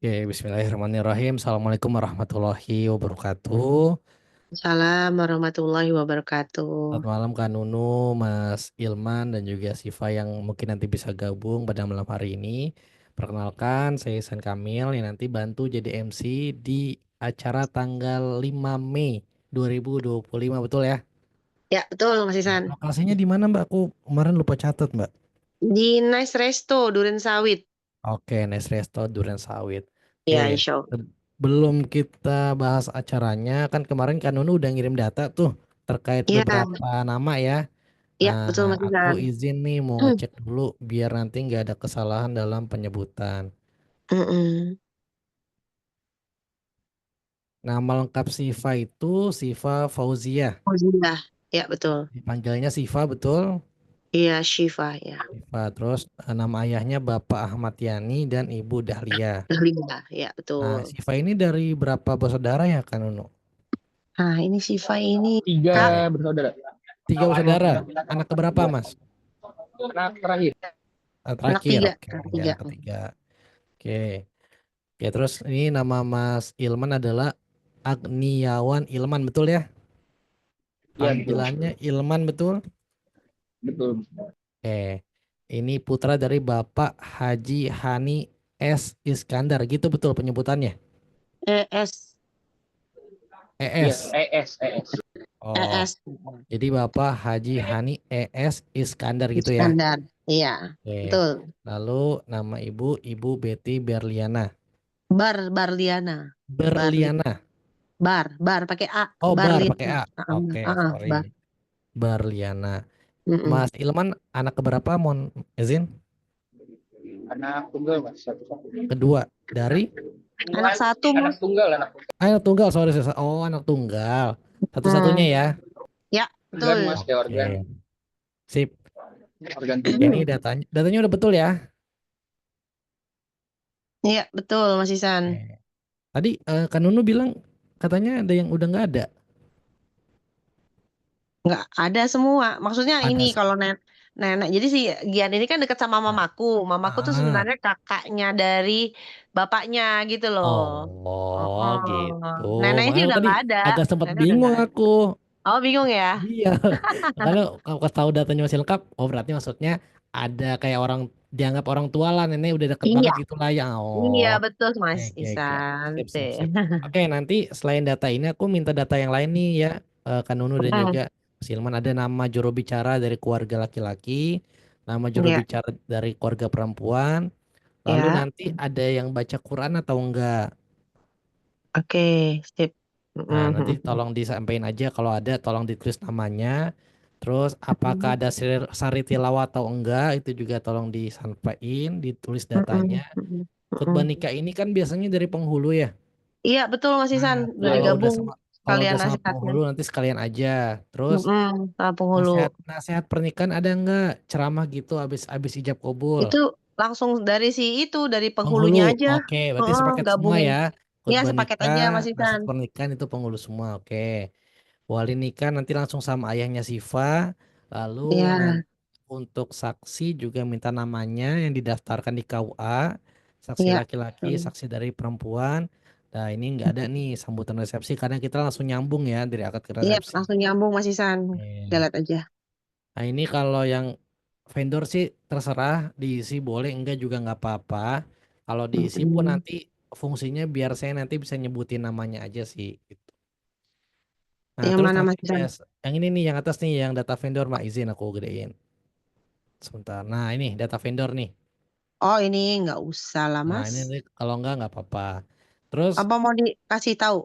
Oke, bismillahirrahmanirrahim. Assalamualaikum warahmatullahi wabarakatuh. Salam warahmatullahi wabarakatuh. Selamat malam Kak Nunu, Mas Ilman, dan juga Siva yang mungkin nanti bisa gabung pada malam hari ini. Perkenalkan, saya Ihsan Kamil yang nanti bantu jadi MC di acara tanggal 5 Mei 2025, betul ya? Ya, betul Mas Isan. Lokasinya di mana Mbak? Aku kemarin lupa catat Mbak. Di Nice Resto, Duren Sawit. Oke, Nes Resto Duren Sawit. Oke, Ya, insya Allah. sebelum kita bahas acaranya, kan kemarin Kak Nunu udah ngirim data tuh terkait Ya, beberapa nama ya. ya, Nah, betul Mas aku Isan. izin nih mau ngecek dulu biar nanti nggak ada kesalahan dalam penyebutan. Mm-mm. Nama lengkap Siva itu Siva Fauzia. Alhamdulillah. Ya, betul. Dipanggilnya Siva, betul? Iya, Syifa ya. Siva. Terus nama ayahnya Bapak Ahmad Yani dan Ibu Dahlia. Dahlia, ya, Nah, betul. Siva ini dari berapa bersaudara ya, Kak Nunu? Nah, ini Syifa ini Tiga Kak, Oke. bersaudara. Tiga bersaudara. Anak keberapa, Iya. Mas? Anak terakhir. anak Terakhir. tiga. Oke, Anak ya tiga. anak ketiga. Oke. Oke, terus ini nama Mas Ilman adalah Agniawan Ilman, betul ya? Iya, betul. Panggilannya Ilman, betul? Betul. Oke. Ini putra dari Bapak Haji Hani S. Iskandar, gitu betul penyebutannya? ES. Iya, ES. ES. Oh, ES. jadi Bapak Haji Hani ES Iskandar gitu ya? Iskandar. Iya, Oke. betul. Lalu nama ibu, Ibu Betty Berliana. Barliana. Barli, Berliana. bar pakai A. Oh, Bar pakai Barliana. A. Oke, sorry. Bar. Berliana. Mm-mm. Mas Ilman anak keberapa? Mohon izin. Anak tunggal, Mas. Satu. Kedua dari Anak satu, Anak Mas. tunggal, anak tunggal. anak tunggal. Sorry, sorry. Oh, anak tunggal. Satu-satunya Hmm. ya. Ya, Organ, betul. Mas, kayak organ. Oke. Sip. Organ Ini tubuh. datanya udah betul ya. Iya, betul, Mas Isan. Oke. Tadi Kak Nunu bilang katanya ada yang udah nggak ada. Nggak ada semua. Maksudnya ini Ada. kalau nenek. Jadi si Gian ini kan dekat sama mamaku. Mamaku tuh Ah. sebenarnya kakaknya dari bapaknya gitu loh. Oh, Oh, oh. gitu. Neneknya sih Makanya udah tadi nggak ada. agak sempat Nenek udah bingung nggak ada. aku. Oh, bingung ya? Iya. Kalau kalau tahu datanya masih lengkap, oh berarti maksudnya ada kayak orang dianggap orang tua lah, nenek udah deket Iya, banget gitu lah ya. iya Oh, betul, oke Mas oke oke. Isan. Sip sip Sih. sip. Oke, nanti selain data ini aku minta data yang lain nih ya, Kak Nunu dan juga Hmm, Mas Ilman, ada nama juru bicara dari keluarga laki-laki, nama juru ya, bicara dari keluarga perempuan, lalu ya. nanti ada yang baca Quran atau enggak. Oke, sip. Nah, nanti Mm-mm. tolong disampaikan aja kalau ada, tolong ditulis namanya. Terus apakah Mm-mm. ada sari tilawah atau enggak, itu juga tolong disampaikan, ditulis datanya. Mm-mm. Mm-mm. Khutbah Mm-mm. nikah ini kan biasanya dari penghulu ya. Iya, betul Mas Nah, Isan. Udah Iya, digabung kalau kalian udah sama nasihatnya. penghulu nanti sekalian aja. Terus Sama penghulu. nasihat nasihat pernikahan ada enggak? Ceramah gitu habis ijab kabul. Itu langsung dari si itu, dari Penghulu, penghulunya aja. oke, berarti Heeh, sepaket semua gabungin. ya. Iya, Khutbah sepaket nikah, aja Mas nasihat Isan. pernikahan itu penghulu semua, oke. Wali nikah nanti langsung sama ayahnya Siva. Lalu Iya, nanti untuk saksi juga minta namanya yang didaftarkan di KUA. Saksi iya. laki-laki, Hmm. saksi dari perempuan. Nah ini nggak ada nih sambutan resepsi karena kita langsung nyambung ya dari akad ke Iya, resepsi. langsung nyambung Mas Isan. Kita Oke. lihat aja. Nah ini kalau yang vendor sih terserah diisi boleh enggak juga nggak apa-apa. Kalau diisi pun Mm-mm. nanti fungsinya biar saya nanti bisa nyebutin namanya aja sih, gitu. Nah, Yang terus mana nanti Mas Isan? yang ini nih yang atas nih yang data vendor Mak, izin aku gedein. Sebentar. Nah, ini data vendor nih. Oh, ini nggak usah lah Nah, Mas. ini nih, kalau enggak apa-apa. Terus Apa mau dikasih tahu?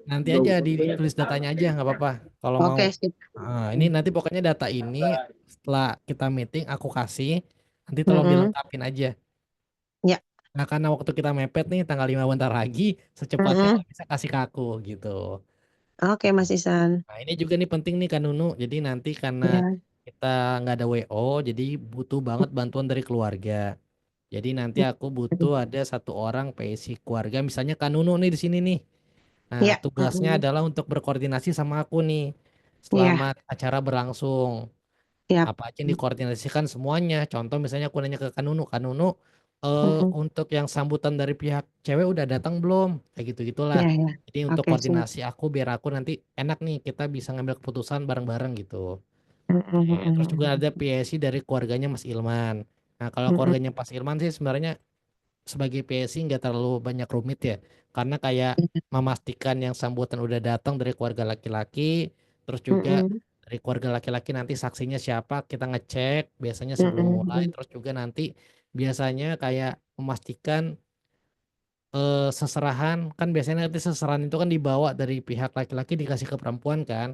nanti aja ditulis datanya aja nggak apa-apa kalau mau. Oke, sip. Nah, ini nanti pokoknya data ini setelah kita meeting aku kasih, nanti tolong Mm-mm. dilengkapin aja. Ya. Nah, karena waktu kita mepet nih tanggal 5 bentar lagi, secepatnya Mm-mm. kalau bisa kasih ke aku gitu. Oke, Mas Isan. Nah, ini juga nih penting nih kan Nunu. Jadi nanti karena Ya. kita nggak ada WO, jadi butuh banget bantuan dari keluarga. Jadi nanti aku butuh ada satu orang PSI keluarga, misalnya Kak Nunu nih di sini nih. Nah, Ya. tugasnya Mm-mm. adalah untuk berkoordinasi sama aku nih selama Ya. acara berlangsung. Siap. Apa aja yang dikoordinasikan semuanya. Contoh misalnya aku nanya ke Kak Nunu, Mm-mm. untuk yang sambutan dari pihak cewek udah datang belum? Kayak gitu-gitulah. Iya, iya. Jadi untuk Oke, siap. koordinasi aku biar aku nanti enak nih kita bisa ngambil keputusan bareng-bareng gitu. Mm-mm, Oke, terus juga mm-mm, ada PSI dari keluarganya Mas Ilman. Nah, kalau mm-mm, keluarganya Mas Ilman sih sebenarnya sebagai PSI nggak terlalu banyak rumit ya. Karena kayak memastikan yang sambutan udah datang dari keluarga laki-laki, terus juga mm-mm, dari keluarga laki-laki nanti saksinya siapa kita ngecek biasanya sebelum mm-mm, mulai, mm-mm. terus juga nanti biasanya kayak memastikan seserahan kan biasanya nanti seserahan itu kan dibawa dari pihak laki-laki dikasih ke perempuan kan.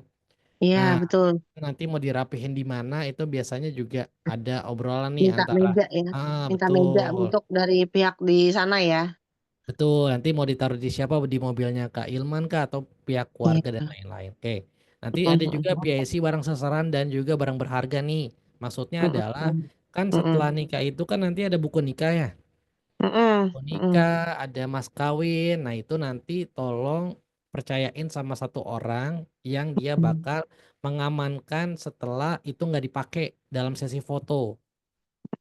Iya, Nah, betul. nanti mau dirapihin di mana itu biasanya juga ada obrolan nih Minta antara meja ya. Minta meja betul. untuk dari pihak di sana ya. Betul, nanti mau ditaruh di siapa di mobilnya Kak Ilman Kak atau pihak keluarga dan Iya. lain-lain. Oke. Nanti ada juga Mm-mm, PIC barang sasaran dan juga barang berharga nih. Maksudnya mm-mm, adalah mm-mm, kan setelah mm-mm, nikah itu kan nanti ada buku nikah ya. mm-mm, Buku mm-mm, nikah, ada mas kawin. Nah, itu nanti tolong percayain sama satu orang yang dia mm-mm, bakal mengamankan setelah itu nggak dipakai dalam sesi foto.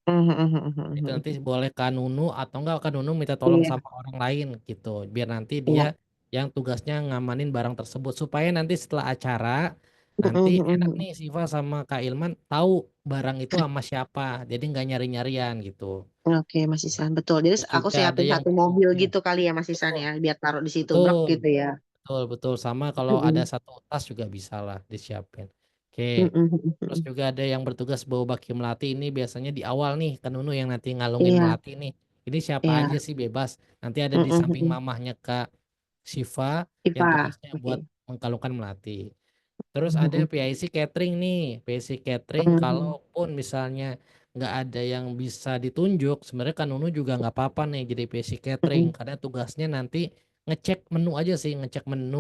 mm-mm, Itu nanti mm-mm. boleh Kanunu atau enggak Kanunu minta tolong Iya, sama orang lain gitu. Biar nanti dia iya. yang tugasnya ngamanin barang tersebut supaya nanti setelah acara nanti Mm-mm, enak mm-mm. nih Siva sama Kak Ilman tahu barang itu sama siapa. Jadi nggak nyari-nyarian gitu. Oke, Mas Isan, betul. Jadi Terus aku juga ada siapin yang satu mobil ya, gitu kali ya, Mas Isan ya, biar taruh di situ, blok betul, gitu ya. betul, betul sama kalau ada Mm-mm, satu tas juga bisa lah disiapin. Oke. mm-mm, Terus mm-mm. juga ada yang bertugas bawa baki melati ini biasanya di awal nih kan Nunu yang nanti ngalungin Iya, melati nih. Ini siapa aja iya. sih bebas. Nanti ada di Mm-mm, samping mm-mm. mamahnya Kak Siva yang Iva, tugasnya buat oke. mengkalungkan melati. Terus ada Mm-mm, PIC catering nih. PIC catering mm-mm, kalaupun misalnya nggak ada yang bisa ditunjuk, sebenarnya kan Nunu juga nggak apa-apa nih jadi PIC catering mm-mm. karena tugasnya nanti ngecek menu aja sih, ngecek menu,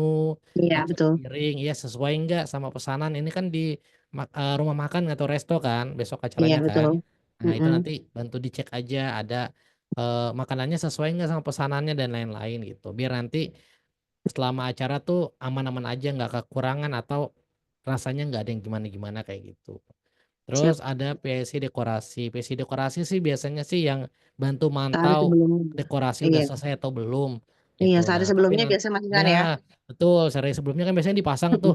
Iya, ngecek betul. piring, ya sesuai nggak sama pesanan. Ini kan di rumah makan atau resto kan besok Iya, acaranya kan. betul. Nah itu Mm-mm. nanti bantu dicek aja ada makanannya sesuai nggak sama pesanannya dan lain-lain gitu. Biar nanti selama acara tuh aman-aman aja nggak kekurangan atau rasanya nggak ada yang gimana-gimana kayak gitu. Terus Siap. ada PSI dekorasi. PSI dekorasi sih biasanya sih yang bantu Sehari mantau sebelumnya. dekorasi udah Iya, selesai atau belum iya, gitu. sehari Nah, tapi sebelumnya nanti biasa Mas ya Isan ya. betul sehari sebelumnya kan biasanya dipasang tuh. Mm-mm.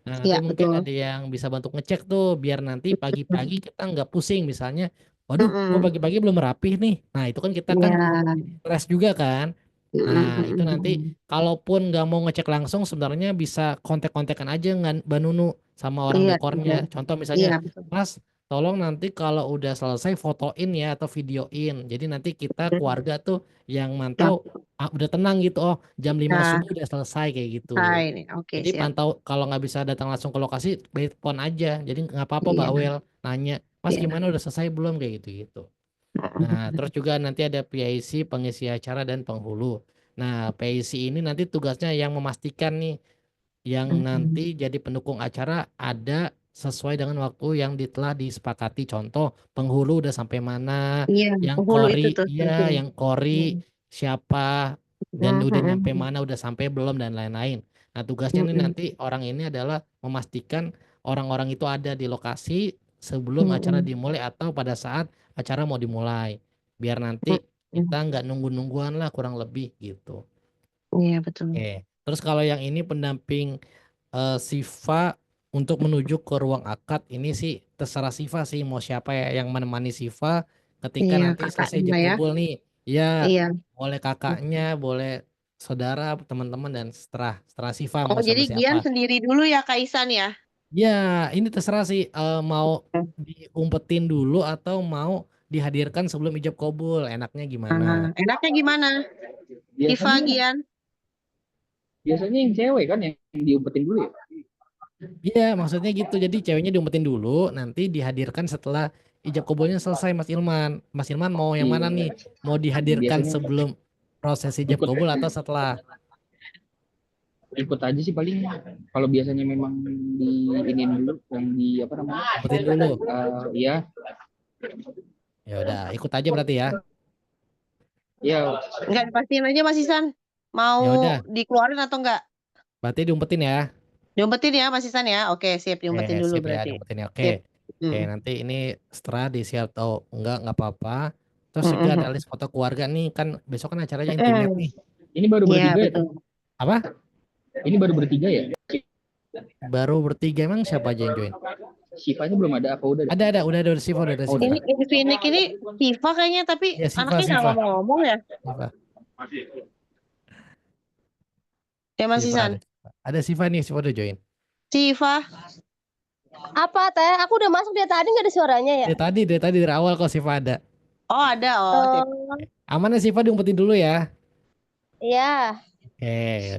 Nah, nanti Iya, mungkin betul. ada yang bisa bantu ngecek tuh biar nanti pagi-pagi Mm-mm. kita nggak pusing misalnya, waduh, kok Mm-mm. pagi-pagi belum rapih nih. Nah, itu kan kita kan Iya. stres juga kan. Nah, Mm-mm, itu mm-mm, nanti mm-mm. kalaupun nggak mau ngecek langsung sebenarnya bisa kontak-kontakan aja dengan Mbak Nunu sama orang Iya, dekornya. betul. Contoh misalnya, Iya, betul. Mas, tolong nanti kalau udah selesai fotoin ya atau videoin. Jadi nanti kita Mm. keluarga tuh yang mantau Siap. udah tenang gitu. Oh, jam 5 Nah, subuh udah selesai kayak gitu. hai nih. Oke, Jadi siap. pantau kalau nggak bisa datang langsung ke lokasi, by phone aja. Jadi nggak apa-apa Iya, bawel nanya, Mas iya. gimana udah selesai belum kayak gitu-gitu. Nah, terus juga nanti ada PIC pengisi acara dan penghulu. Nah, PIC ini nanti tugasnya yang memastikan nih yang nanti Mm-mm. jadi pendukung acara ada sesuai dengan waktu yang telah disepakati. Contoh, penghulu udah sampai mana, Iya, yang penghulu kori, itu tuh iya, penting. yang kori Mm. siapa dan udah nyampe Mm-mm. mana, udah sampai belum dan lain-lain. Nah, tugasnya nih Mm-mm. nanti orang ini adalah memastikan orang-orang itu ada di lokasi sebelum acara Mm-mm. dimulai atau pada saat acara mau dimulai. Biar nanti kita Mm-mm. nggak nunggu-nungguan lah kurang lebih gitu. Iya, betul. Oke. Terus kalau yang ini pendamping Siva untuk menuju ke ruang akad ini sih terserah Siva sih mau siapa ya yang menemani Siva ketika Iya, nanti selesai kakaknya ijab ya. kabul nih. Ya, Iya. boleh kakaknya, boleh saudara, teman-teman dan seterah seterah Siva Oh, mau jadi sama siapa. Gian sendiri dulu ya, Kak Isan ya? Ya, ini terserah sih mau diumpetin dulu atau mau dihadirkan sebelum ijab kabul. Enaknya gimana? Ah, enaknya gimana? Iva, Biasanya Gian? biasanya yang cewek kan yang diumpetin dulu ya. Iya, maksudnya gitu. Jadi ceweknya diumpetin dulu, nanti dihadirkan setelah ijab kabulnya selesai, Mas Ilman. Mas Ilman mau yang mana nih? Iya. Mau dihadirkan Biasanya sebelum proses ijab ikut kabul atau setelah? ikut aja sih paling kalau biasanya memang di ini dulu yang di apa namanya Umpetin dulu. ya Ya udah, ikut aja berarti ya. ya Enggak dipastiin aja Mas Isan. Mau Ya udah, dikeluarin atau enggak? berarti diumpetin ya. Diumpetin ya Mas Isan ya? Oke, siap diumpetin dulu Sip ya, berarti. diumpetin ya. Oke. Sip. Oke, Mm. nanti ini setelah di-share atau enggak apa-apa. Terus juga ada list foto keluarga nih, kan besok kan acaranya intimate nih. Ini baru Iya, bertiga ya? betul. Apa? Ini baru bertiga ya? Baru bertiga, emang siapa aja yang join? Shivanya belum ada apa udah? Ada Siva, udah ada Oh, Siva. Ini Infinix ini Siva kayaknya, tapi Ya Siva, anaknya nggak Siva, ngomong-ngomong ya. Siva, Ya Mas Siva Isan. ada. Ada Siva nih, Siva udah join. Siva. Apa teh? Aku udah masuk dari tadi nggak ada suaranya ya? Dari tadi dari awal kok Siva ada. Oh ada, oh sip. Aman ya Siva, diumpetin dulu ya. Iya.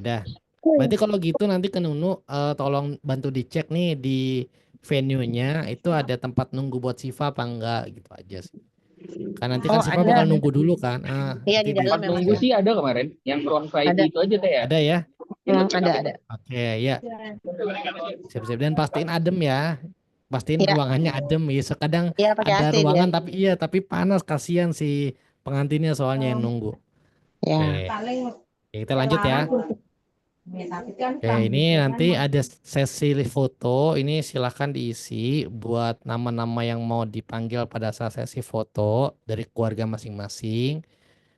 Udah. Berarti kalau gitu nanti ke Nunu tolong bantu dicek nih di venue-nya itu ada tempat nunggu buat Siva apa enggak gitu aja sih. Kan nanti kan Oh Siva ada. bakal nunggu dulu kan. Iya Nanti di dalam tempat ya Mas nunggu ya. sih ada kemarin. Yang ruang VIP Ada. itu aja teh ya. ada ya. Ada. Oke, ya. Siap-siap dan pastiin adem ya. Pastiin Ya, ruangannya adem ya. Sekadang ya pakai ada AC dia. ruangan tapi panas, kasihan si pengantinnya soalnya yang nunggu. Ya. Oke, kita lanjut ya. Oke, ini nanti ada sesi foto. Ini silahkan diisi buat nama-nama yang mau dipanggil pada saat sesi foto dari keluarga masing-masing.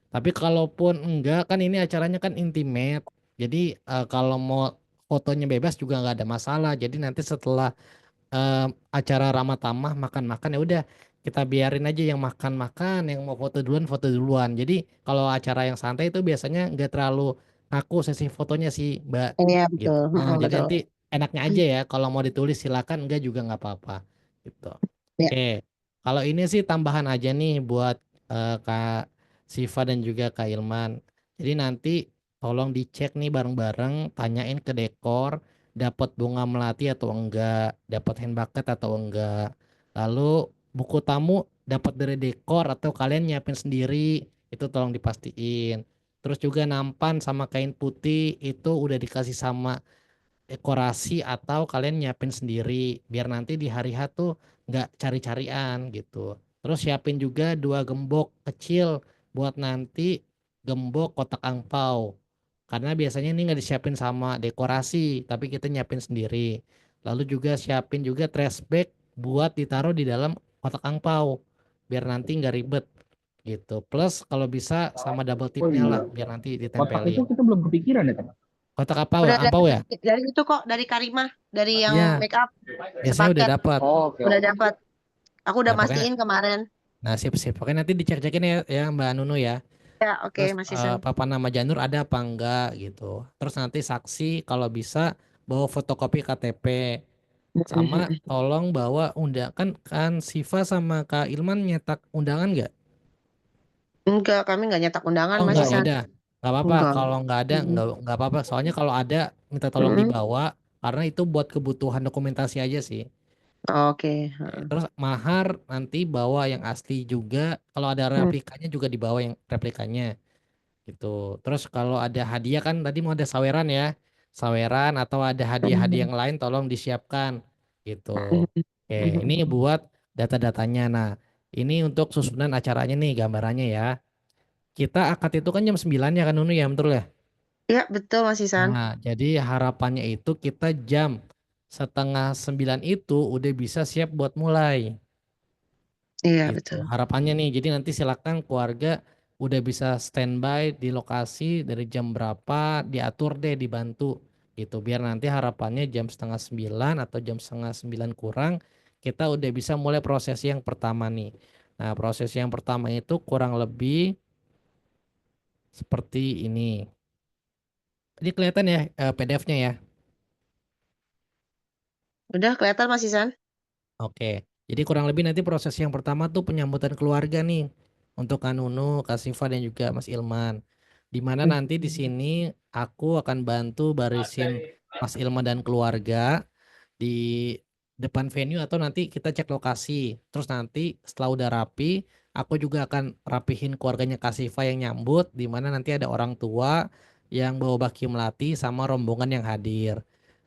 Tapi kalaupun enggak, kan ini acaranya kan intimate. Jadi kalau mau fotonya bebas juga nggak ada masalah. Jadi nanti setelah acara ramah tamah makan-makan ya udah kita biarin aja yang makan-makan, yang mau foto duluan foto duluan. Jadi kalau acara yang santai itu biasanya nggak terlalu kaku sesi fotonya sih Mbak Iya gitu. betul. Jadi Betul. nanti enaknya aja ya kalau mau ditulis silakan, enggak juga nggak apa-apa gitu. Ya. Oke. Kalau ini sih tambahan aja nih buat Kak Siva dan juga Kak Ilman. Jadi nanti tolong dicek nih bareng-bareng, tanyain ke dekor dapat bunga melati atau enggak, dapat hand bucket atau enggak. Lalu buku tamu dapat dari dekor atau kalian nyiapin sendiri, itu tolong dipastiin. Terus juga nampan sama kain putih itu udah dikasih sama dekorasi atau kalian nyiapin sendiri biar nanti di hari H tuh nggak cari-carian gitu. Terus siapin juga 2 gembok kecil buat nanti gembok kotak angpau. Karena biasanya ini nggak disiapin sama dekorasi, tapi kita nyiapin sendiri. Lalu juga siapin juga trash bag buat ditaruh di dalam kotak angpau biar nanti nggak ribet gitu. Plus kalau bisa sama double Oh tipnya lah iya. biar nanti Kotak itu ditempelin. kita belum kepikiran ya, Teh? Kotak angpau, Udah angpau ya? dari itu kok, dari Karimah, dari yang Iya, make up biasanya udah sepaket. dapat. Oh, oke. Udah dapat. Aku udah Nah, pokoknya mastiin kemarin. sip. Pokoknya nanti dicek-cekin ya Mbak Nunu ya. Ya, oke Terus Mas Isan. papan nama Janur ada apa enggak gitu. Terus nanti saksi kalau bisa bawa fotokopi KTP. Sama tolong bawa kan Siva sama Kak Ilman nyetak undangan nggak? Enggak, kami enggak nyetak undangan Oh Mas enggak, ya Isan. udah. Nggak apa-apa. Enggak. Kalau nggak ada nggak apa-apa. Soalnya kalau ada minta tolong Mm-mm. dibawa karena itu buat kebutuhan dokumentasi aja sih. Oke. Terus mahar nanti bawa yang asli juga. Kalau ada replikanya juga dibawa yang replikanya gitu. Terus kalau ada hadiah kan tadi mau ada saweran ya. Saweran atau ada hadiah-hadiah yang lain tolong disiapkan gitu. Oke, ini buat data-datanya. Nah, ini untuk susunan acaranya nih gambarannya ya. Kita akad itu kan jam 9 ya kan Nunu ya, betul ya? Ya, betul Mas Isan. Nah, jadi harapannya itu kita jam setengah 9 itu udah bisa siap buat mulai. Iya, Gitu. betul. Harapannya nih, jadi nanti silakan keluarga udah bisa standby di lokasi dari jam berapa, diatur deh, dibantu gitu. Biar nanti harapannya jam setengah 9 atau jam setengah 9 kurang, kita udah bisa mulai proses yang pertama nih. Nah, proses yang pertama itu kurang lebih seperti ini. Ini kelihatan ya PDF-nya ya. Udah kelihatan Mas Isan? Oke, jadi kurang lebih nanti proses yang pertama tuh penyambutan keluarga nih untuk Kak Nunu, Kak Siva dan juga Mas Ilman. Di mana nanti di sini aku akan bantu barisin Mas Ilman dan keluarga di depan venue atau nanti kita cek lokasi. Terus nanti setelah udah rapi, aku juga akan rapihin keluarganya Kak Siva yang nyambut, di mana nanti ada orang tua yang bawa baki melati sama rombongan yang hadir.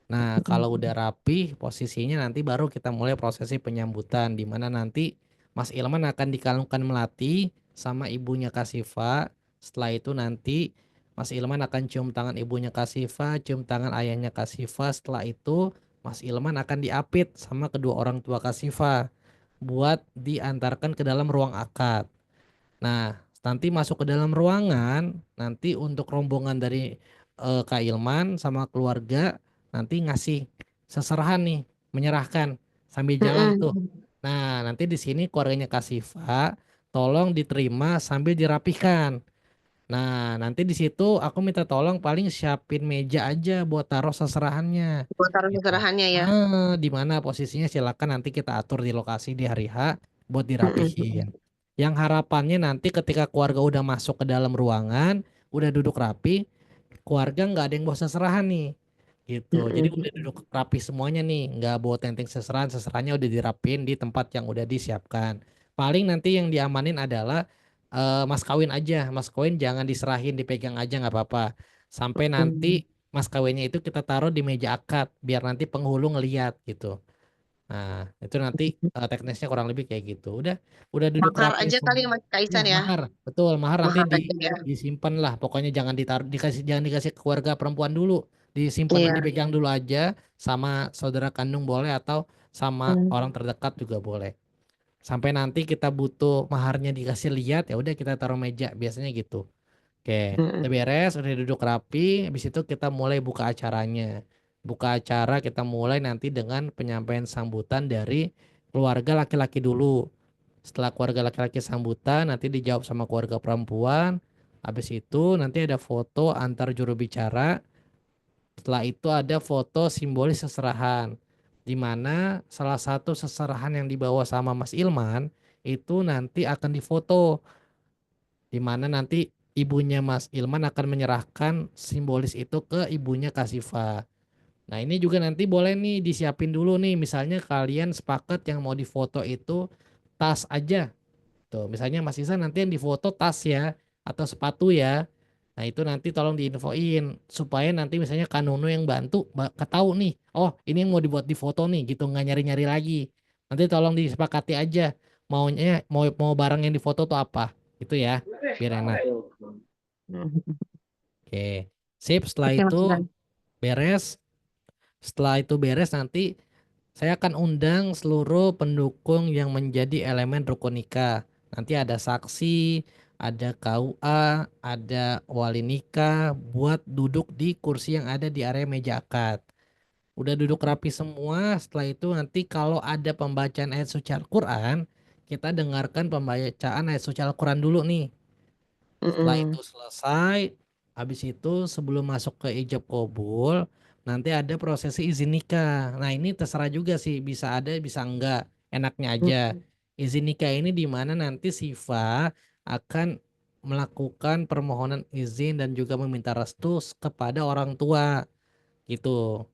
Nah, kalau udah rapi posisinya nanti baru kita mulai prosesi penyambutan di mana nanti Mas Ilman akan dikalungkan melati sama ibunya Kasifa. Setelah itu nanti Mas Ilman akan cium tangan ibunya Kasifa, cium tangan ayahnya Kasifa. Setelah itu Mas Ilman akan diapit sama kedua orang tua Kasifa buat diantarkan ke dalam ruang akad. Nah, nanti masuk ke dalam ruangan, nanti untuk rombongan dari Kak Ilman sama keluarga nanti ngasih seserahan nih, menyerahkan sambil jalan tuh. Nah, nanti di sini keluarganya Kak Siva tolong diterima sambil dirapihkan. Nah, nanti di situ aku minta tolong paling siapin meja aja buat taruh seserahannya Buat taruh gitu. seserahannya ya. Di mana posisinya silakan nanti kita atur di lokasi di hari H buat Mm-mm. dirapihin. Yang harapannya nanti ketika keluarga udah masuk ke dalam ruangan, udah duduk rapi, keluarga nggak ada yang bawa seserahan nih gitu. Jadi udah Mm-mm. duduk rapi semuanya nih, nggak bawa tenteng seserahan, seserahannya udah dirapin di tempat yang udah disiapkan. Paling nanti yang diamanin adalah mas kawin aja, mas kawin jangan diserahin, dipegang aja nggak apa-apa. Sampai Mm. nanti mas kawinnya itu kita taruh di meja akad, biar nanti penghulu ngeliat gitu. Nah, itu nanti teknisnya kurang lebih kayak gitu. Udah duduk Mahar rapi aja kali ya semua. Mas Ya, Kaisan ya. mahar. Betul, mahar nanti Mahar aja ya. disimpan lah. Pokoknya jangan ditaruh jangan dikasih ke keluarga perempuan dulu. Disimpan Iya. dipegang dulu aja sama saudara kandung boleh atau sama Mm. orang terdekat juga boleh. Sampai nanti kita butuh maharnya dikasih lihat, ya udah kita taruh meja, biasanya gitu. Oke, udah Mm-mm. beres, udah duduk rapi, habis itu kita mulai buka acaranya. Buka acara kita mulai nanti dengan penyampaian sambutan dari keluarga laki-laki dulu. Setelah keluarga laki-laki sambutan, nanti dijawab sama keluarga perempuan. Habis itu nanti ada foto antar juru bicara. Setelah itu ada foto simbolis seserahan. Di mana salah satu seserahan yang dibawa sama Mas Ilman itu nanti akan difoto di mana nanti ibunya Mas Ilman akan menyerahkan simbolis itu ke ibunya Kasifa. Nah, ini juga nanti boleh nih disiapin dulu nih, misalnya kalian sepakat yang mau difoto itu tas aja. Tuh, misalnya Mas Isan nanti yang difoto tas ya atau sepatu ya. Nah, itu nanti tolong diinfoin supaya nanti misalnya Kak Nunu yang bantu ketahu nih, oh ini yang mau dibuat di foto nih gitu, nggak nyari-nyari lagi. Nanti tolong disepakati aja maunya mau barang yang difoto tuh apa. Itu ya, biar enak. Mm. Oke. Sip, setelah Oke Mas itu Isan. beres. Setelah itu beres nanti saya akan undang seluruh pendukung yang menjadi elemen rukun nikah. Nanti ada saksi, ada KUA, ada wali nikah buat duduk di kursi yang ada di area meja akad. Udah duduk rapi semua, setelah itu nanti kalau ada pembacaan ayat suci Al-Quran, kita dengarkan pembacaan ayat suci Al-Quran dulu nih. Setelah itu Mm-mm. selesai, habis itu sebelum masuk ke ijab kabul, nanti ada prosesi izin nikah. Nah, ini terserah juga sih, bisa ada, bisa enggak. Enaknya aja. Izin nikah ini di mana nanti Sifa akan melakukan permohonan izin dan juga meminta restu kepada orang tua gitu.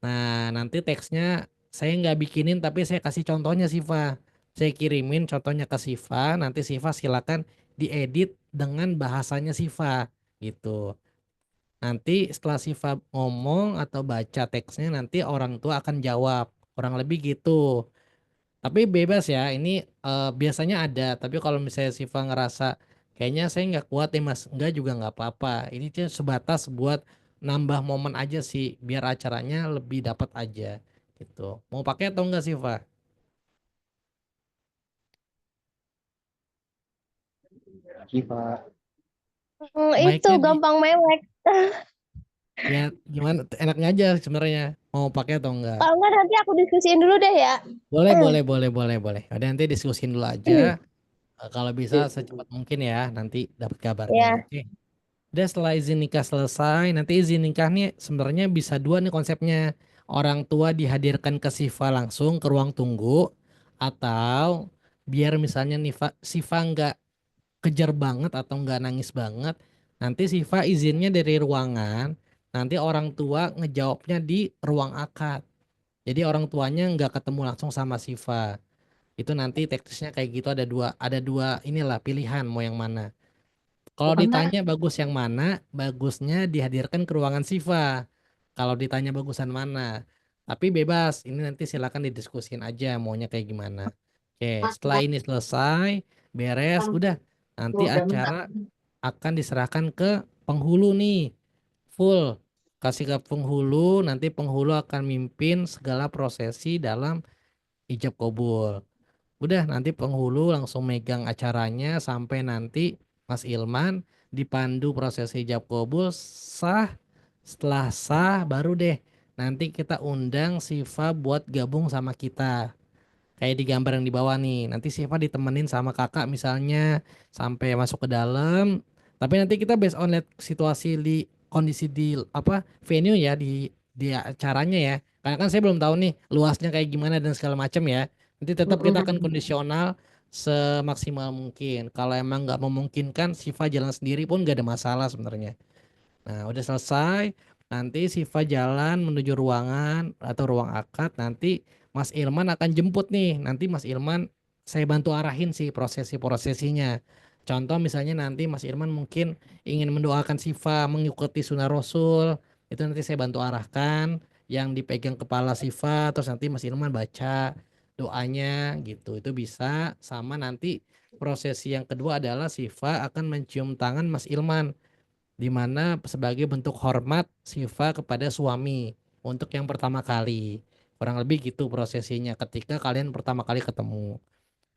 Nah, nanti teksnya saya nggak bikinin tapi saya kasih contohnya Siva. Saya kirimin contohnya ke Siva, nanti Siva silakan diedit dengan bahasanya Siva gitu. Nanti setelah Siva ngomong atau baca teksnya nanti orang tua akan jawab. Kurang lebih gitu. Tapi bebas ya, ini biasanya ada. Tapi kalau misalnya Siva ngerasa kayaknya saya nggak kuat ya mas, enggak juga nggak apa-apa. Ini cuma sebatas buat nambah momen aja sih, biar acaranya lebih dapat aja gitu. Mau pakai atau enggak Siva? Syifa. Itu Mic-nya di gampang mewek. ya gimana? Enaknya aja sebenarnya. Mau pakai atau enggak? Kalau enggak nanti aku diskusiin dulu deh ya. Boleh, boleh, boleh, boleh, boleh. Udah nanti diskusin dulu aja. Kalau bisa secepat mungkin ya, nanti dapat kabarnya. Ya. Oke. Udah setelah izin nikah selesai, nanti izin nikah nih sebenarnya bisa dua nih konsepnya. Orang tua dihadirkan ke Siva langsung ke ruang tunggu, atau biar misalnya Siva nggak kejar banget atau nggak nangis banget, nanti Siva izinnya dari ruangan, nanti orang tua ngejawabnya di ruang akad. Jadi orang tuanya nggak ketemu langsung sama Siva. Itu nanti teknisnya kayak gitu, ada dua inilah pilihan mau yang mana. Kalau ditanya bagus yang mana, bagusnya dihadirkan ke ruangan Siva. Kalau ditanya bagusan mana. Tapi bebas, ini nanti silakan didiskusin aja maunya kayak gimana. Oke, setelah ini selesai, beres, udah. Nanti acara akan diserahkan ke penghulu nih. Full. Kasih ke penghulu, nanti penghulu akan mimpin segala prosesi dalam ijab kabul. Udah nanti penghulu langsung megang acaranya sampai nanti Mas Ilman dipandu proses hijab kabul sah. Setelah sah baru deh nanti kita undang Siva buat gabung sama kita. Kayak di gambar yang di bawah nih. Nanti Siva ditemenin sama kakak misalnya sampai masuk ke dalam. Tapi nanti kita based on lihat situasi di kondisi di apa venue ya di acaranya ya. Karena kan saya belum tahu nih luasnya kayak gimana dan segala macam ya. Nanti tetap kita akan kondisional semaksimal mungkin. Kalau emang nggak memungkinkan Siva jalan sendiri pun nggak ada masalah sebenarnya. Nah, udah selesai. Nanti Siva jalan menuju ruangan atau ruang akad. Nanti Mas Ilman akan jemput nih. Nanti Mas Ilman saya bantu arahin sih prosesi-prosesinya. Contoh misalnya nanti Mas Ilman mungkin ingin mendoakan Siva mengikuti sunnah Rasul. Itu nanti saya bantu arahkan. Yang dipegang kepala Siva. Terus nanti Mas Ilman baca doanya gitu. Itu bisa. Sama nanti prosesi yang kedua adalah Siva akan mencium tangan Mas Ilman di mana sebagai bentuk hormat Siva kepada suami untuk yang pertama kali. Kurang lebih gitu prosesinya ketika kalian pertama kali ketemu.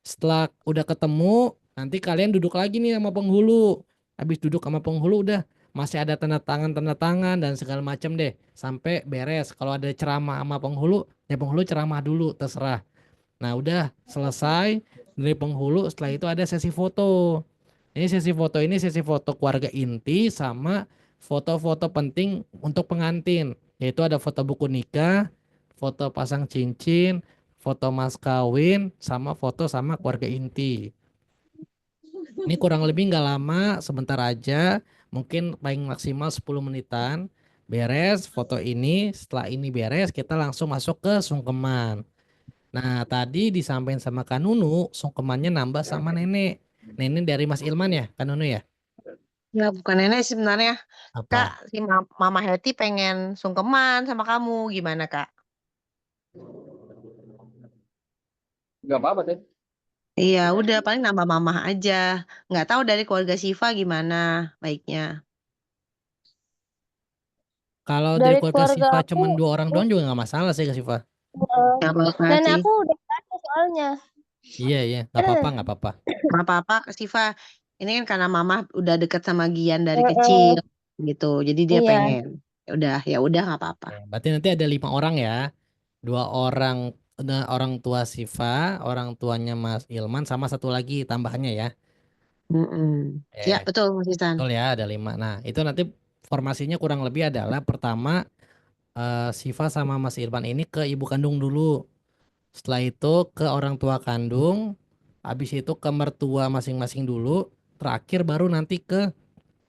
Setelah udah ketemu, nanti kalian duduk lagi nih sama penghulu. Habis duduk sama penghulu udah masih ada tanda tangan dan segala macam deh sampai beres. Kalau ada ceramah sama penghulu, ya penghulu ceramah dulu terserah. Nah, udah selesai dari penghulu, setelah itu ada sesi foto. Ini sesi foto keluarga inti sama foto-foto penting untuk pengantin. Yaitu ada foto buku nikah, foto pasang cincin, foto mas kawin, sama foto sama keluarga inti. Ini kurang lebih nggak lama, sebentar aja. Mungkin paling maksimal 10 menitan. Beres foto ini, setelah ini beres kita langsung masuk ke sungkeman. Nah, tadi disampaikan sama Kak Nunu, sungkemannya nambah sama nenek. Nenek dari Mas Ilman ya, Kak Nunu ya? Ya bukan nenek sih sebenarnya. Apa? Kak, si Mama Hetty pengen sungkeman sama kamu. Gimana, Kak? Nggak apa-apa teh. Iya, udah paling nambah mamah aja. Nggak tahu dari keluarga Siva gimana baiknya. Kalau dari Dari keluarga keluarga Siva aku, cuman 2 orang doang juga nggak masalah sih Kak Siva. Nggak apa-apa nenek sih. aku udah nggak ada soalnya. Iya, iya, nggak apa-apa, nggak apa-apa. Nggak apa-apa, Kak Siva. Ini kan karena Mama udah deket sama Gian dari kecil gitu. Jadi dia Iya. pengen. Ya udah nggak apa-apa. Oke, berarti nanti ada 5 orang ya. 2 orang orang tua Siva, orang tuanya Mas Ilman, sama satu lagi tambahannya ya. Mm-mm. Ya betul Mas Isan. Betul ya, ada 5. Nah, itu nanti formasinya kurang lebih adalah pertama Siva sama Mas Ilman ini ke ibu kandung dulu. Setelah itu ke orang tua kandung, habis itu ke mertua masing-masing dulu, terakhir baru nanti ke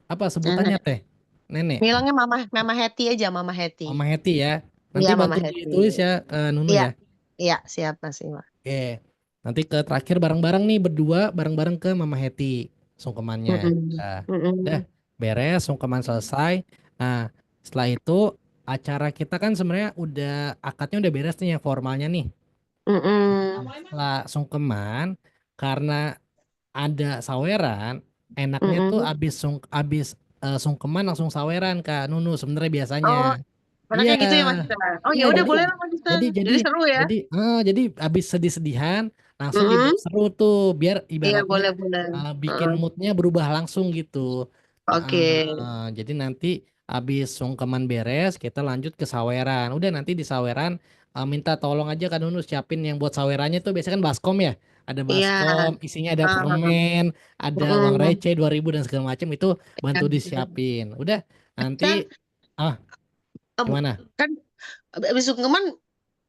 apa sebutannya Nenek. teh? Nenek, Bilangnya Mama Hetty aja, Mama Hetty. Mama Heti ya. Iya, Nanti Mama bantu Hetty. ditulis ya, Nunu Iya, ya. iya siap Mas Ima. Oke. Nanti ke terakhir bareng-bareng nih berdua, bareng-bareng ke Mama Heti sungkemannya. Mm-mm. Nah, udah Mm-mm. beres, sungkeman selesai. Nah, setelah itu acara kita kan sebenarnya udah akadnya udah beres nih yang formalnya nih. Mm-mm. Setelah sungkeman, karena ada saweran, enaknya tuh Mm-mm. abis sungkeman langsung saweran Kak Nunu sebenarnya biasanya. Oh, Iya, enaknya gitu ya Mas Isan. Oh ya iya udah jadi boleh lah Mas Isan. jadi jadi Jadi seru ya. jadi abis sedih-sedihan langsung Mm-mm. dibuat seru tuh biar Iya ibaratnya boleh. bikin Heeh. moodnya berubah langsung gitu. Oke. Jadi nanti abis sungkeman beres kita lanjut ke saweran. Udah nanti di saweran minta tolong aja kan Nunu siapin yang buat sawerannya tuh biasanya kan baskom ya. Ada Iya. baskom, isinya ada Ah, permen, ada uang mm-mm. receh 2.000 dan segala macam itu bantu disiapin. Udah nanti San, ah em, gimana? kan abis sungkeman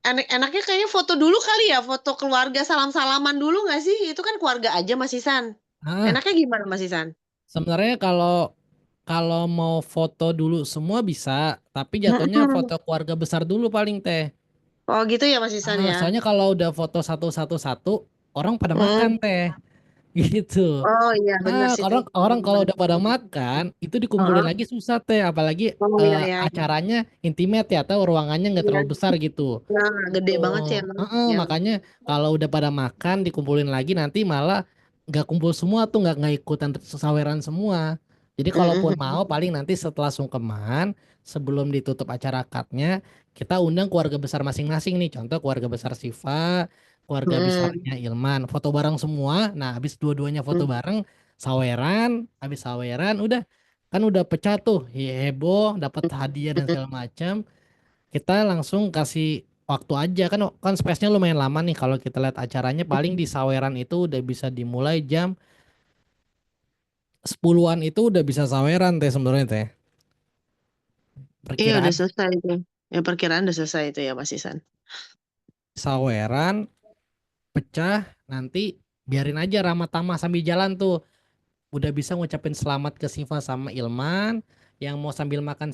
enaknya kayaknya foto dulu kali ya, foto keluarga salam-salaman dulu nggak sih? Itu kan keluarga aja Mas Isan. Ah, Enaknya gimana Mas Isan? sebenarnya kalau kalau mau foto dulu semua bisa, tapi jatuhnya Mm-mm. foto keluarga besar dulu paling teh. Oh gitu ya Mas Isan ya. Soalnya kalau udah foto satu-satu orang pada makan Mm. teh, gitu. Oh iya bener sih itu. Orang orang kalau udah pada makan itu dikumpulin Heeh. lagi susah teh, apalagi Oh iya iya. acaranya intimate ya, atau ruangannya nggak Iya. terlalu besar gitu. Nah, gede banget sih Tuh, emang. Ya. makanya kalau udah pada makan dikumpulin lagi nanti malah nggak kumpul semua tuh nggak ikutan saweran semua. Jadi kalaupun mau Mm-mm. paling nanti setelah sungkeman sebelum ditutup acara akadnya kita undang keluarga besar masing-masing nih. Contoh keluarga besar Siva, keluarga Mm. besarnya Ilman, foto bareng semua. Nah, habis dua-duanya foto Mm. bareng, saweran, habis saweran udah kan udah pecah tuh, heboh, dapat hadiah dan segala macam. Kita langsung kasih waktu aja kan kan space-nya lumayan lama nih kalau kita lihat acaranya paling di saweran itu udah bisa dimulai jam 10-an itu udah bisa saweran teh sebenarnya teh. Iya udah Perkiraan selesai itu. Ya perkiraan udah selesai itu ya Mas Isan. saweran pecah nanti biarin aja Rama Tama sambil jalan tuh. Udah bisa ngucapin selamat ke Siva sama Ilman. Yang mau sambil makan,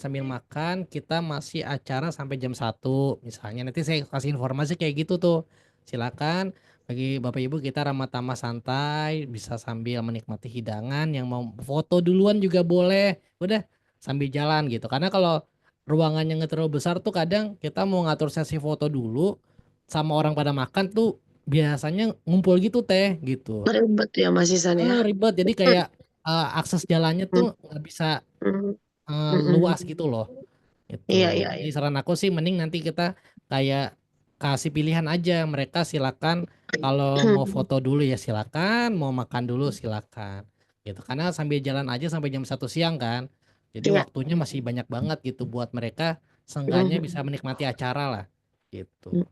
kita masih acara sampai jam 1 misalnya. Nanti saya kasih informasi kayak gitu tuh. Silakan bagi Bapak Ibu kita ramah tamah santai, bisa sambil menikmati hidangan. Yang mau foto duluan juga boleh. Udah sambil jalan gitu. Karena kalau ruangannya nggak terlalu besar tuh kadang kita mau ngatur sesi foto dulu sama orang pada makan tuh biasanya ngumpul gitu teh gitu. Ribet ya Mas Isan ya. Ribet jadi kayak akses jalannya Mm. tuh nggak bisa Mm. luas Mm-mm. gitu loh gitu. Iya iya Jadi iya. saran aku sih mending nanti kita kayak kasih pilihan aja mereka silakan kalau mau foto dulu ya silakan mau makan dulu silakan gitu karena sambil jalan aja sampai jam 1 siang kan jadi Iya. waktunya masih banyak banget gitu buat mereka seenggaknya bisa Mm. menikmati acara lah gitu. Mm.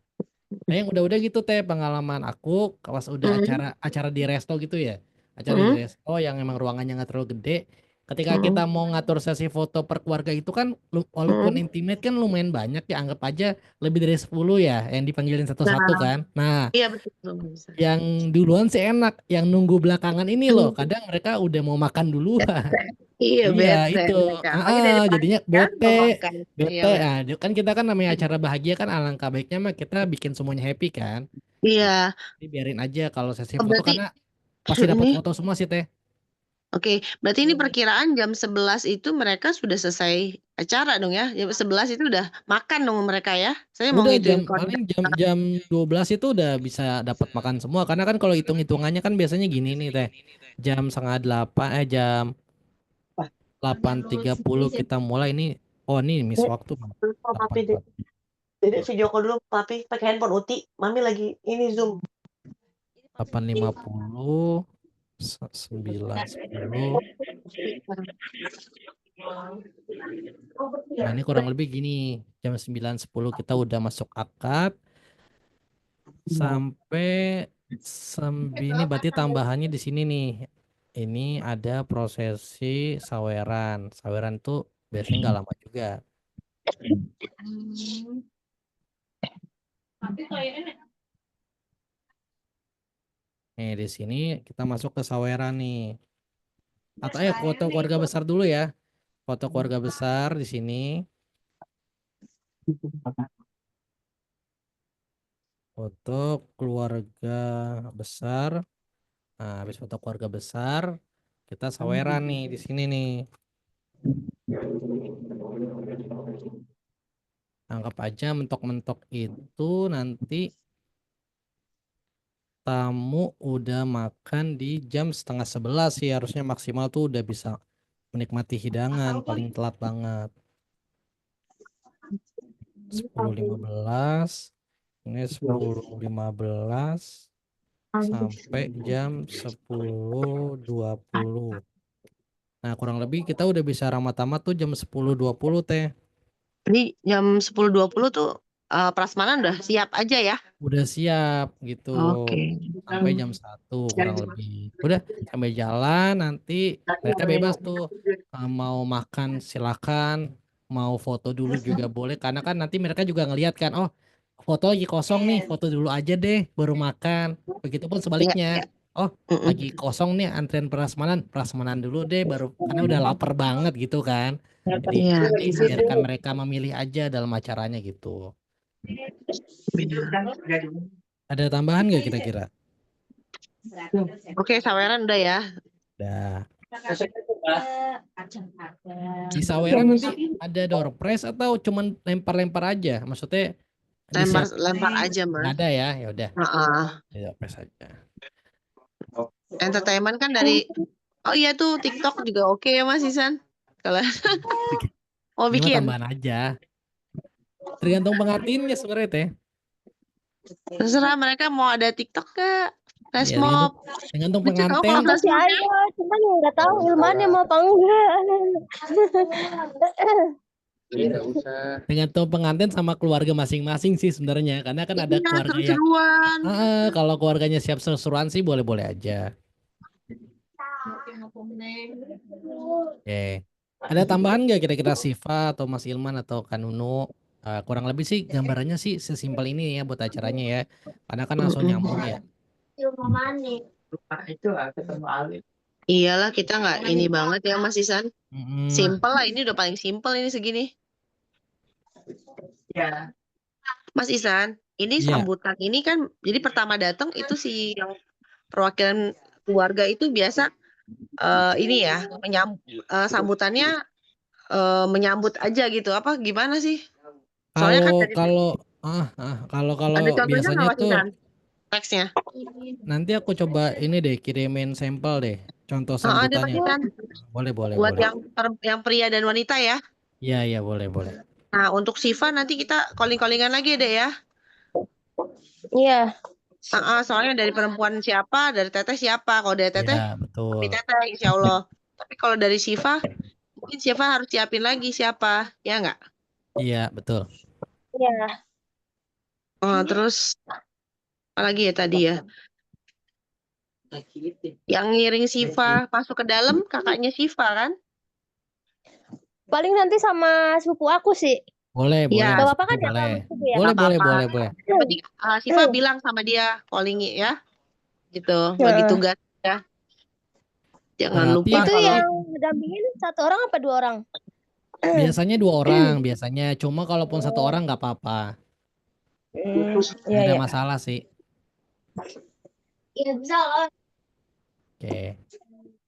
Nah, yang udah-udah gitu teh pengalaman aku pas udah Mm. acara acara di resto gitu ya. Acara di Mm. resto yang emang ruangannya nggak terlalu gede. Ketika kita Mm. mau ngatur sesi foto per keluarga itu kan walaupun Mm. intimate kan lumayan banyak ya anggap aja lebih dari 10 ya yang dipanggilin satu-satu Nah, kan. Nah, iya betul Mas Isan. yang duluan sih enak, yang nunggu belakangan ini loh. Kadang mereka udah mau makan duluan. Iya Iya bete itu, mereka. Pagi dari pagi jadinya kan bete, mau makan. Iya bete. betul. Nah, kan kita kan namanya acara bahagia kan alangkah baiknya mah kita bikin semuanya happy kan. Gitu. Iya. Jadi biarin aja kalau sesi Oh, foto berarti karena pasti dapat ini foto semua sih teh. oke, berarti ini perkiraan jam 11 itu mereka sudah selesai acara dong ya. Jam 11 itu udah makan dong mereka ya. Saya mau Udah ngituin paling konten. jam 12 itu udah bisa dapat makan semua karena kan kalau hitung-hitungannya kan biasanya gini nih teh. Jam setengah 8 jam 8.30 kita mulai ini. Oh, ini miss waktu Bang. Oh, papi, 8. Dedek video call dulu, papi pakai handphone Uti. Mami lagi ini Zoom. 8.50 9.10. Nah, ini kurang lebih gini. Jam 9.10 kita udah masuk akad sampai ini berarti tambahannya di sini nih. Ini ada prosesi saweran. Saweran tuh biasanya nggak lama juga. Nih di sini kita masuk ke saweran nih. Atau foto keluarga besar dulu ya. Foto keluarga besar di sini. Foto keluarga besar. Nah, habis foto keluarga besar, kita saweran nih di sini nih. Anggap aja mentok-mentok itu nanti tamu udah makan di jam setengah 11 sih harusnya maksimal tuh udah bisa menikmati hidangan paling telat banget 10.15 ini 10.15 sampai jam 10.20. Nah kurang lebih kita udah bisa ramah tamah tuh jam 10.20 teh. Ini jam 10.20 tuh prasmanan udah siap aja ya. Udah siap gitu Oke. sampai jam 1 kurang lebih udah sampai jalan nanti mereka bebas tuh mau makan silakan mau foto dulu juga boleh karena kan nanti mereka juga ngelihat kan oh foto lagi kosong nih foto dulu aja deh baru makan begitupun Iya, sebaliknya iya. oh Mm-mm. lagi kosong nih antrian prasmanan dulu deh baru karena udah lapar banget gitu kan jadi Iya. nanti biarkan mereka memilih aja dalam acaranya gitu. Ada tambahan nggak kira-kira? Oke, saweran udah ya. Udah. Di saweran nanti ada door prize atau cuman lempar-lempar aja? Maksudnya Lempar aja, nggak Mas. ada ya? Ya udah, Heeh. door prize aja. Entertainment kan dari oh iya tuh TikTok juga oke ya Mas Isan. Kalau mau Ini mah bikin. tambahan aja. Tergantung pengantinnya sebenarnya teh. Terserah mereka mau ada TikTok kak, flash Ya tergantung mob. tergantung Lucu tau pengantin. kalau flash Masih mob ya. ada, cuman nggak tahu Ilmannya mau apa enggak. Jadi nggak usah. Tergantung pengantin sama keluarga masing-masing sih sebenarnya. Karena kan ada Iya, keluarga yang seru-seruan. kalau keluarganya siap seru-seruan sih boleh-boleh aja. Oke. Ada tambahan nggak kira-kira Siva atau Mas Ilman atau Kanunu? Kurang lebih sih gambarannya sih sesimpel ini ya buat acaranya ya. Karena kan langsung nyambung ya. Iyalah kita nggak ini banget ya Mas Isan. Mm-mm. Simple lah, ini udah paling simple ini segini. Mas Isan, ini Iya. sambutan ini kan, jadi pertama datang itu si yang perwakilan keluarga itu biasa ini ya sambutannya menyambut aja gitu. Apa gimana sih? Soalnya kan Kalau dari kalau ada contohnya nggak biasanya Mas tuh Isan teksnya? nanti aku coba ini deh kirimin sampel deh contoh Ada Mas sambutannya. Isan Boleh buat boleh. yang pria dan wanita ya. Iya boleh. Nah untuk Siva nanti kita calling-callingan lagi deh ya. Iya, Soalnya dari perempuan siapa, dari Teteh siapa. Kalau dari Teteh, Iya betul. tapi Teteh insya Allah. Tapi kalau dari Siva, mungkin Siva harus siapin lagi siapa, ya nggak? Iya betul. iya. Terus apa lagi ya tadi ya? Yang ngiring Siva masuk ke dalam, kakaknya Siva kan? Paling nanti sama sepupu aku sih. Boleh Iya. Gak apa-apa kan ya boleh. kalau sepupu ya? Boleh Nggak apa-apa. boleh. Yang penting Siva bilang sama dia, calling ya, gitu. Bagi Heeh. tugas ya. Jangan Berarti lupa Itu kalau yang dampingin satu orang apa dua orang? biasanya 2 orang biasanya. Cuma kalaupun 1 orang nggak apa-apa. Iya, Nggak ada iya. masalah sih. Iya bisa. Oke.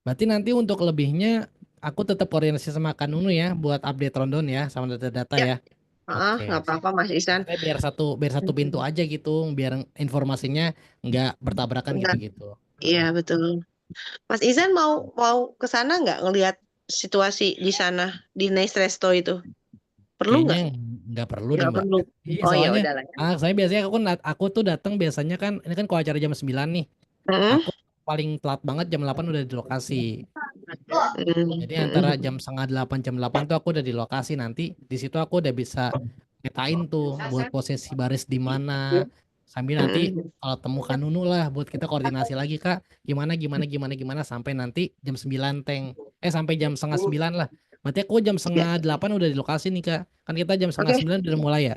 Berarti nanti untuk lebihnya aku tetap koordinasi sama Kanunu ya buat update rundown ya sama data-data ya, ya. Oke. nggak apa-apa Mas Isan. Maksudnya biar satu pintu aja gitu, biar informasinya nggak bertabrakan Enggak. gitu-gitu. Iya betul. Mas Izan mau ke sana nggak ngelihat situasi di sana di Nice Resto itu? Perlu nggak? Kayaknya nggak perlu deh Nggak Mbak. perlu. Iya Oh ya soalnya udahlah. saya biasanya aku tuh datang biasanya kan ini kan kalau acara jam 9 nih. Mm-mm. Aku paling telat banget jam 8 udah di lokasi. Jadi antara Mm-mm. jam setengah 8 jam 8 tuh aku udah di lokasi nanti. Di situ aku udah bisa ngetain tuh buat posisi baris di mana. Sambil nanti kalau temukan Nunu lah buat kita koordinasi lagi Kak. Gimana sampai nanti jam 9 Teng. Sampai jam setengah 9 lah. Berarti aku jam setengah 8 udah di lokasi nih Kak. Kan kita jam setengah Oke. 9 udah mulai ya.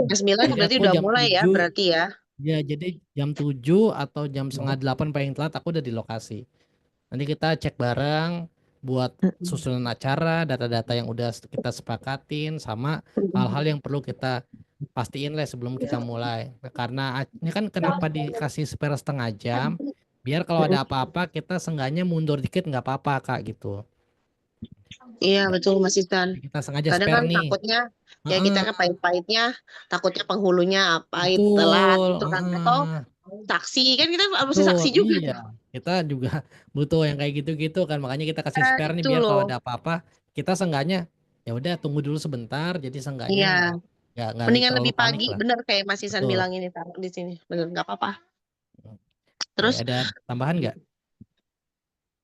Jam 9 Jadi berarti aku udah jam mulai ya 7 berarti ya. ya jadi jam 7 atau jam setengah 8 paling telat aku udah di lokasi. Nanti kita cek bareng buat susunan acara, data-data yang udah kita sepakatin, sama hal-hal yang perlu kita pastiin lah sebelum kita mulai. Karena ini kan kenapa dikasih spare setengah jam, biar kalau ada apa-apa kita seenggaknya mundur dikit nggak apa-apa Kak gitu. Iya betul Mas Isan. Kita sengaja Kadang spare kan nih. takutnya ya Heeh, kita kan pahit-pahitnya, takutnya penghulunya pahit telat betul. gitu kan, atau saksi kan kita harus Betul, saksi juga. iya. Kita juga butuh yang kayak gitu-gitu kan. Makanya kita kasih spare nih Itu biar kalau loh. ada apa-apa kita seenggaknya ya udah tunggu dulu sebentar. Jadi seenggaknya Iya. nggak Mendingan terlalu lebih panik pagi, lah. bener kayak Mas Isan Betul. bilang ini taruh di sini, bener nggak apa-apa. Oke, Terus ada tambahan nggak?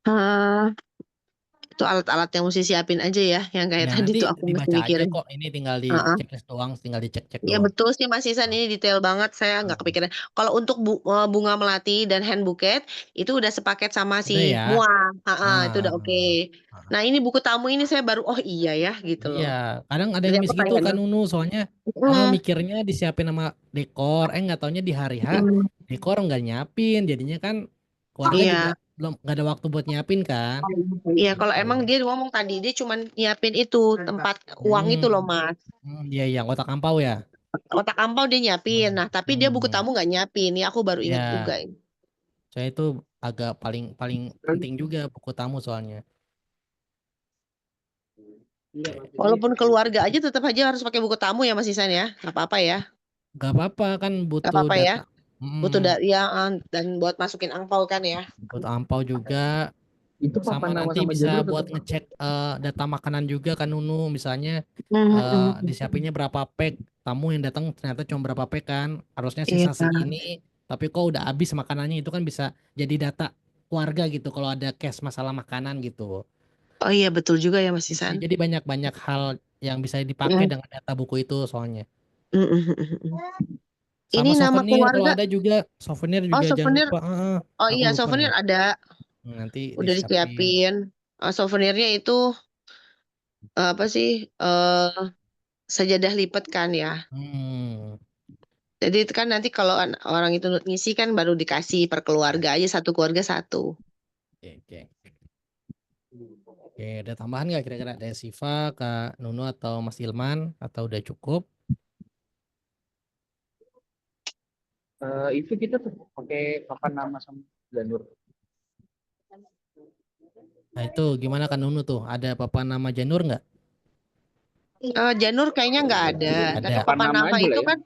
eh, itu alat-alat yang mesti siapin aja ya, yang kayak Ya tadi nanti tuh aku mesti dibaca aja mikirin. kok. Ini tinggal di Heeh. checklist doang, tinggal dicek-cek Ya doang. betul sih Mas Isan, ini detail banget, saya nggak kepikiran. Kalau untuk bunga melati dan hand bouquet itu udah sepaket sama Udah si ya. Mua, itu udah oke. Ah. Nah ini buku tamu ini saya baru oh iya ya gitu loh. Iya, kadang ada Jadi yang aku miss gitu kan tanya, Nunu, soalnya mikirnya disiapin sama dekor, nggak taunya di hari H dekor nggak nyiapin, jadinya kan keluarga Iya. juga belum nggak ada waktu buat nyiapin kan. Iya, kalau Gitu. emang dia ngomong tadi dia cuma nyiapin itu tempat uang itu loh Mas. Iya, yang kotak ampau ya. Kotak ampau dia nyiapin. Nah, tapi dia buku tamu nggak nyiapin. Ya, aku baru ingat juga. Ya, saya itu agak paling paling penting juga buku tamu soalnya. Walaupun keluarga aja tetap aja harus pakai buku tamu ya Mas Isan ya. Nggak apa-apa ya. Gak apa-apa kan Nggak butuh apa-apa ya. data. Butuh ya dan buat masukin angpau kan ya. Butuh ampau juga. Itu Sama papan nama nanti sama bisa jadwal buat tetap. ngecek data makanan juga kan Nunu, misalnya disiapinnya berapa pack, tamu yang datang ternyata cuma berapa pack kan, harusnya Iya. sisa segini, tapi kok udah habis makanannya, itu kan bisa jadi data keluarga gitu kalau ada case masalah makanan gitu. Oh iya betul juga ya Mas Isan. Jadi banyak-banyak hal yang bisa dipakai Mm, dengan data buku itu soalnya. mm, mm, mm, mm. Sama Ini nama souvenir kalau keluarga. ada juga, souvenir Oh juga jangan souvenir. lupa. Oh Aku iya lupa souvenir nih. ada. Nanti Udah disiapin. disiapin. Souvenirnya itu apa sih? Sajadah lipat kan ya. Hmm, Jadi itu kan nanti kalau orang itu ngisi kan baru dikasih per keluarga aja, satu keluarga satu. oke, oke. Oke, ada tambahan nggak kira-kira dari Siva, Kak Nunu atau Mas Ilman, atau udah cukup? Itu kita tuh pakai papan nama sama janur. Nah itu gimana Kak Nunu tuh? Ada papan nama Janur nggak? Janur kayaknya nggak ada. Ada. Tapi Papan papan nama nama aja lah itu ya. kan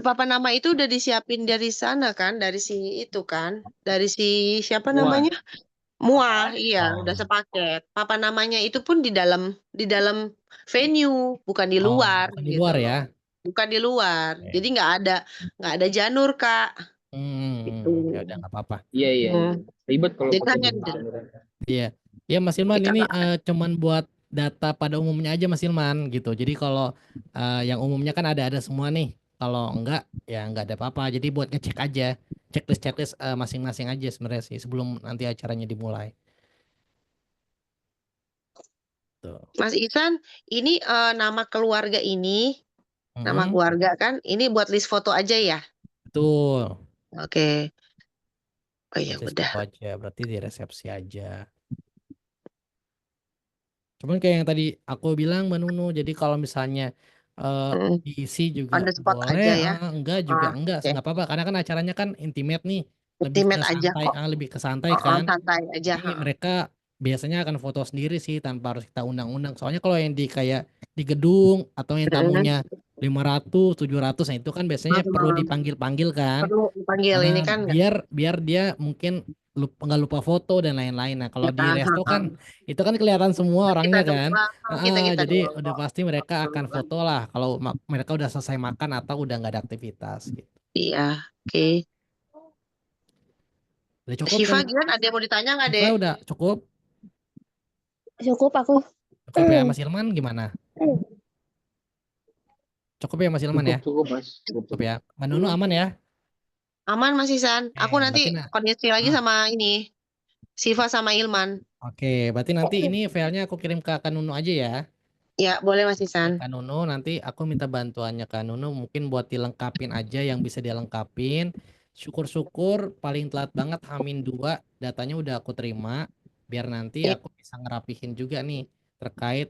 papan nama itu udah disiapin dari sana kan, dari si itu kan, dari si siapa Wah, namanya? Muah, iya, udah Oh, sepaket. Papan namanya itu pun di dalam venue, bukan di oh, luar bukan di gitu luar ya? loh. Bukan di luar. Oke. Jadi nggak ada janur, Kak. Gitu. Ya udah nggak apa-apa. iya iya iya. Hmm. Ribet kalau Jadi pakai hanya janur. Iya, ya Mas Ilman kita ini nggak cuman buat data pada umumnya aja Mas Ilman gitu. Jadi kalau yang umumnya kan ada semua nih. Kalau enggak ya enggak ada apa-apa. Jadi buat ngecek aja, checklist masing-masing aja sebenarnya sih sebelum nanti acaranya dimulai. Tuh. Mas Isan, ini nama Mm-mm, keluarga kan, ini buat list foto aja ya. betul. Oke. Oh ya Buat list udah. foto aja, berarti di resepsi aja. Cuman kayak yang tadi aku bilang Mbak Nunu, jadi kalau misalnya eh, Mm. diisi juga On the spot boleh, aja ya. enggak juga Ah, enggak, oke. nggak apa-apa. Karena kan acaranya kan intimate nih, Intimate aja kok. lebih ke santai Oh, kan. santai aja. Jadi mereka biasanya akan foto sendiri sih tanpa harus kita undang-undang. Soalnya kalau yang di kayak di gedung atau yang tamunya Mm. 500, 700, nah itu kan biasanya perlu dipanggil-panggil kan. Perlu panggil ini kan nggak? Biar biar dia mungkin nggak lupa foto dan lain-lain. Nah, kalau Ya, di resto kan itu kan kelihatan semua kita orangnya kan. doang, kita Jadi doang udah kok. pasti mereka akan foto lah kalau mereka udah selesai makan atau udah nggak ada aktivitas gitu. Iya, oke. Udah cukup kan? Syifa gimana? Ada yang mau ditanya nggak Siva deh? udah cukup? Cukup aku. Cukup ya Mas Ilman gimana? Cukup ya Mas Ilman Cukup ya? cukup mas. Cukup Cukup cukup. ya. Mbak Nunu aman ya? Aman Mas Isan. Aku nanti Berarti nah. koneksi lagi sama ini, Syifa sama Ilman. Oke, berarti nanti ini filenya aku kirim ke Kak Nunu aja ya. Ya, boleh Mas Ya, Isan. Kak Nunu, nanti aku minta bantuannya Kak Nunu mungkin buat dilengkapin aja yang bisa dilengkapin. Syukur-syukur paling telat banget H-2 datanya udah aku terima biar nanti Ya. aku bisa ngerapihin juga nih terkait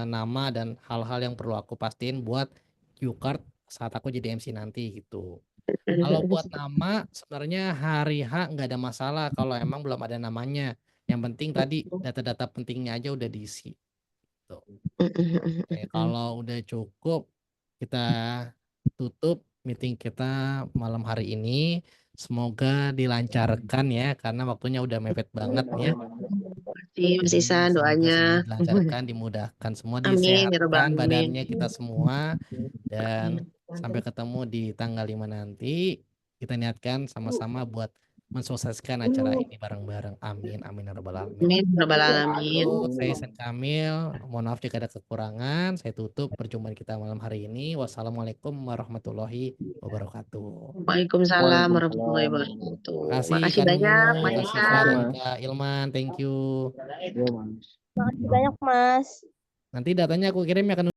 nama dan hal-hal yang perlu aku pastiin buat cue card saat aku jadi MC nanti gitu. Kalau buat nama sebenarnya hari H nggak ada masalah kalau emang belum ada namanya. Yang penting tadi data-data pentingnya aja udah diisi. Tuh. Oke, kalau udah cukup, kita tutup meeting kita malam hari ini. Semoga dilancarkan ya, karena waktunya udah mepet banget nih ya. Terima Mas Jadi Isan semoga doanya. semua dilancarkan, dimudahkan, semua Amin, ya rabbal disehatkan alamin. badannya kita semua. Dan sampai ketemu di tanggal 5 nanti. Kita niatkan sama-sama buat mensukseskan acara ini bareng-bareng. Amin, amin ya rabbal alamin. Amin, ya rabbal alamin. Saya Ihsan Kamil, mohon maaf jika ada kekurangan. Saya tutup perjumpaan kita malam hari ini. Wassalamualaikum warahmatullahi wabarakatuh. Waalaikumsalam warahmatullahi wabarakatuh. Makasih Makasih Kak Nunu, banyak Mas Kak Siva, Isan. dan Kak Ilman. Thank you. Iya mas. Makasih banyak, Mas. Nanti datanya aku kirim ya Kak Nunu.